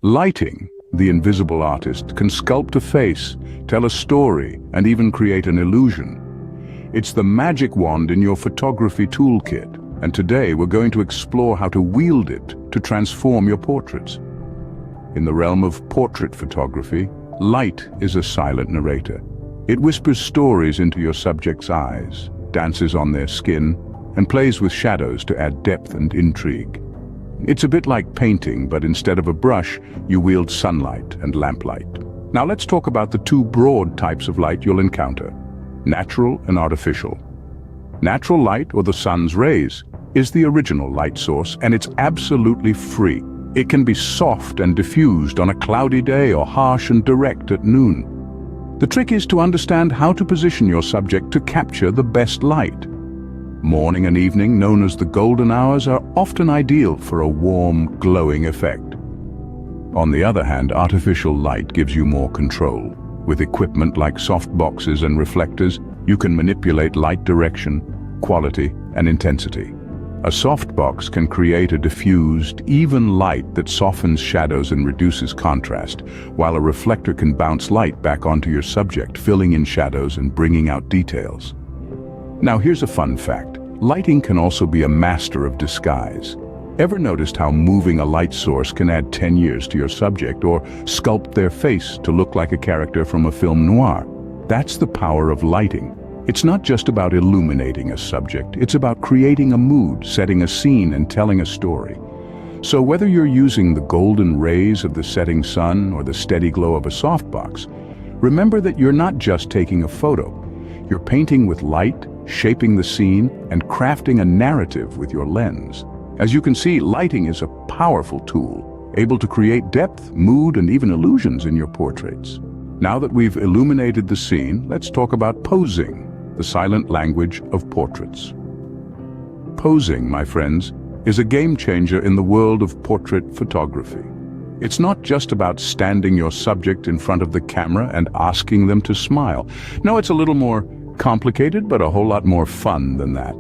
Lighting, the invisible artist, can sculpt a face, tell a story, and even create an illusion. It's the magic wand in your photography toolkit, and today we're going to explore how to wield it to transform your portraits. In the realm of portrait photography, light is a silent narrator. It whispers stories into your subject's eyes, dances on their skin, and plays with shadows to add depth and intrigue. It's a bit like painting, but instead of a brush, you wield sunlight and lamplight. Now let's talk about the two broad types of light you'll encounter: natural and artificial. Natural light, or the sun's rays, is the original light source, and it's absolutely free. It can be soft and diffused on a cloudy day or harsh and direct at noon. The trick is to understand how to position your subject to capture the best light. Morning and evening, known as the golden hours, are often ideal for a warm, glowing effect. On the other hand, artificial light gives you more control. With equipment like softboxes and reflectors, you can manipulate light direction, quality, and intensity. A softbox can create a diffused, even light that softens shadows and reduces contrast, while a reflector can bounce light back onto your subject, filling in shadows and bringing out details. Now here's a fun fact. Lighting can also be a master of disguise. Ever noticed how moving a light source can add 10 years to your subject, or sculpt their face to look like a character from a film noir? That's the power of lighting. It's not just about illuminating a subject, it's about creating a mood, setting a scene, and telling a story. So whether you're using the golden rays of the setting sun or the steady glow of a softbox, remember that you're not just taking a photo. You're painting with light, shaping the scene, and crafting a narrative with your lens. As you can see, lighting is a powerful tool, able to create depth, mood, and even illusions in your portraits. Now that we've illuminated the scene, let's talk about posing, the silent language of portraits. Posing, my friends, is a game changer in the world of portrait photography. It's not just about standing your subject in front of the camera and asking them to smile. No, it's a little more complicated, but a whole lot more fun than that.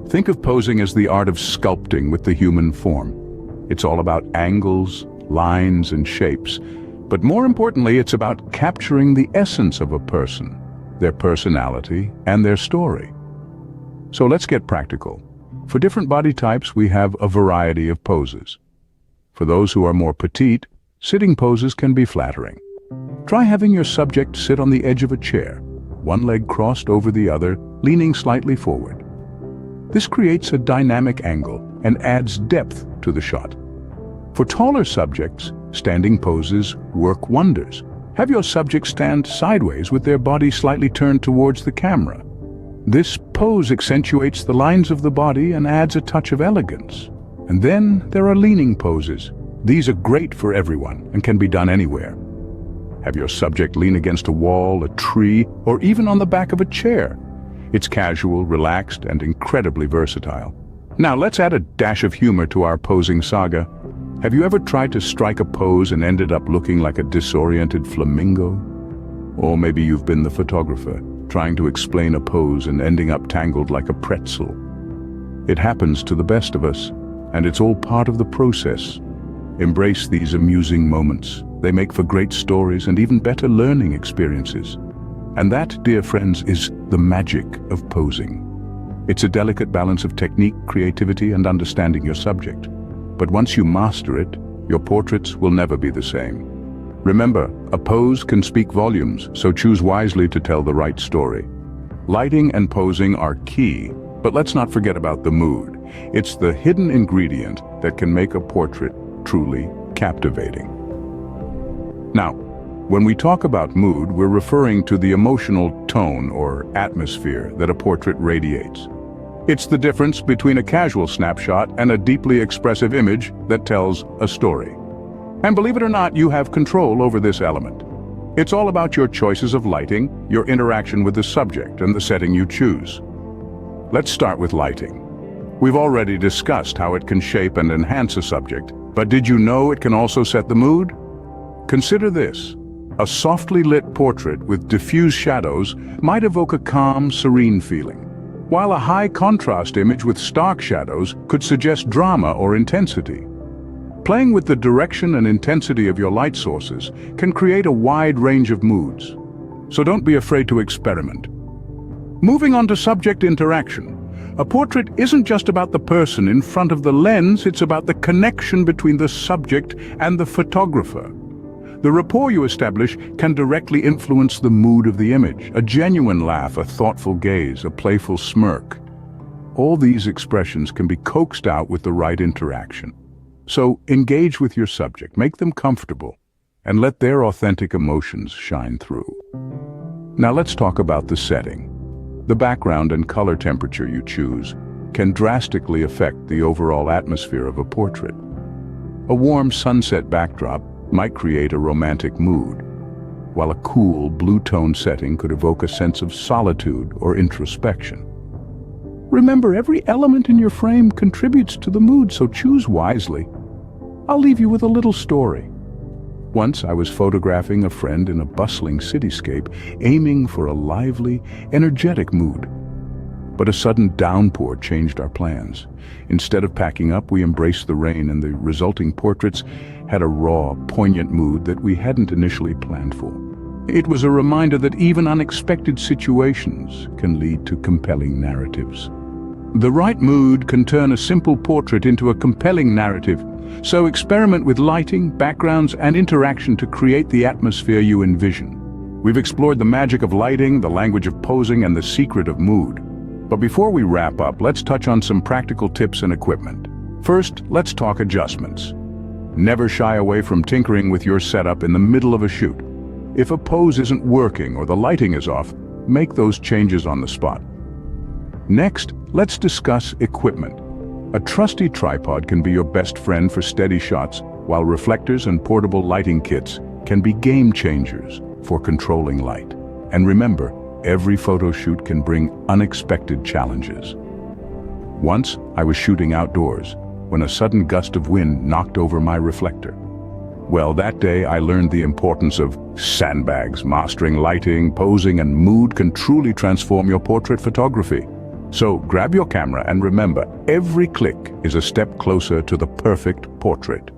Think of posing as the art of sculpting with the human form. It's all about angles, lines, and shapes. But more importantly, it's about capturing the essence of a person, their personality, and their story. So let's get practical. For different body types, we have a variety of poses. For those who are more petite, sitting poses can be flattering. Try having your subject sit on the edge of a chair, one leg crossed over the other, leaning slightly forward. This creates a dynamic angle and adds depth to the shot. For taller subjects, standing poses work wonders. Have your subject stand sideways with their body slightly turned towards the camera. This pose accentuates the lines of the body and adds a touch of elegance. And then there are leaning poses. These are great for everyone and can be done anywhere. Have your subject lean against a wall, a tree, or even on the back of a chair. It's casual, relaxed, and incredibly versatile. Now let's add a dash of humor to our posing saga. Have you ever tried to strike a pose and ended up looking like a disoriented flamingo? Or maybe you've been the photographer, trying to explain a pose and ending up tangled like a pretzel. It happens to the best of us, and it's all part of the process. Embrace these amusing moments. They make for great stories and even better learning experiences. And that, dear friends, is the magic of posing. It's a delicate balance of technique, creativity, and understanding your subject. But once you master it, your portraits will never be the same. Remember, a pose can speak volumes, so choose wisely to tell the right story. Lighting and posing are key, but let's not forget about the mood. It's the hidden ingredient that can make a portrait truly captivating. Now, when we talk about mood, we're referring to the emotional tone or atmosphere that a portrait radiates. It's the difference between a casual snapshot and a deeply expressive image that tells a story. And believe it or not, you have control over this element. It's all about your choices of lighting, your interaction with the subject, and the setting you choose. Let's start with lighting. We've already discussed how it can shape and enhance a subject, but did you know it can also set the mood? Consider this. A softly lit portrait with diffuse shadows might evoke a calm, serene feeling, while a high contrast image with stark shadows could suggest drama or intensity. Playing with the direction and intensity of your light sources can create a wide range of moods. So don't be afraid to experiment. Moving on to subject interaction. A portrait isn't just about the person in front of the lens, it's about the connection between the subject and the photographer. The rapport you establish can directly influence the mood of the image. A genuine laugh, a thoughtful gaze, a playful smirk. All these expressions can be coaxed out with the right interaction. So engage with your subject, make them comfortable, and let their authentic emotions shine through. Now let's talk about the setting. The background and color temperature you choose can drastically affect the overall atmosphere of a portrait. A warm sunset backdrop might create a romantic mood, while a cool blue-tone setting could evoke a sense of solitude or introspection. Remember, every element in your frame contributes to the mood, so choose wisely. I'll leave you with a little story. Once I was photographing a friend in a bustling cityscape, aiming for a lively, energetic mood. But a sudden downpour changed our plans. Instead of packing up, we embraced the rain, and the resulting portraits had a raw, poignant mood that we hadn't initially planned for. It was a reminder that even unexpected situations can lead to compelling narratives. The right mood can turn a simple portrait into a compelling narrative, so experiment with lighting, backgrounds, and interaction to create the atmosphere you envision. We've explored the magic of lighting, the language of posing, and the secret of mood. But before we wrap up, let's touch on some practical tips and equipment. First, let's talk adjustments. Never shy away from tinkering with your setup in the middle of a shoot. If a pose isn't working or the lighting is off, make those changes on the spot. Next, let's discuss equipment. A trusty tripod can be your best friend for steady shots, while reflectors and portable lighting kits can be game changers for controlling light. And remember, every photo shoot can bring unexpected challenges. Once, I was shooting outdoors when a sudden gust of wind knocked over my reflector. Well, that day I learned the importance of sandbags. Mastering lighting, posing, and mood can truly transform your portrait photography. So grab your camera and remember, every click is a step closer to the perfect portrait.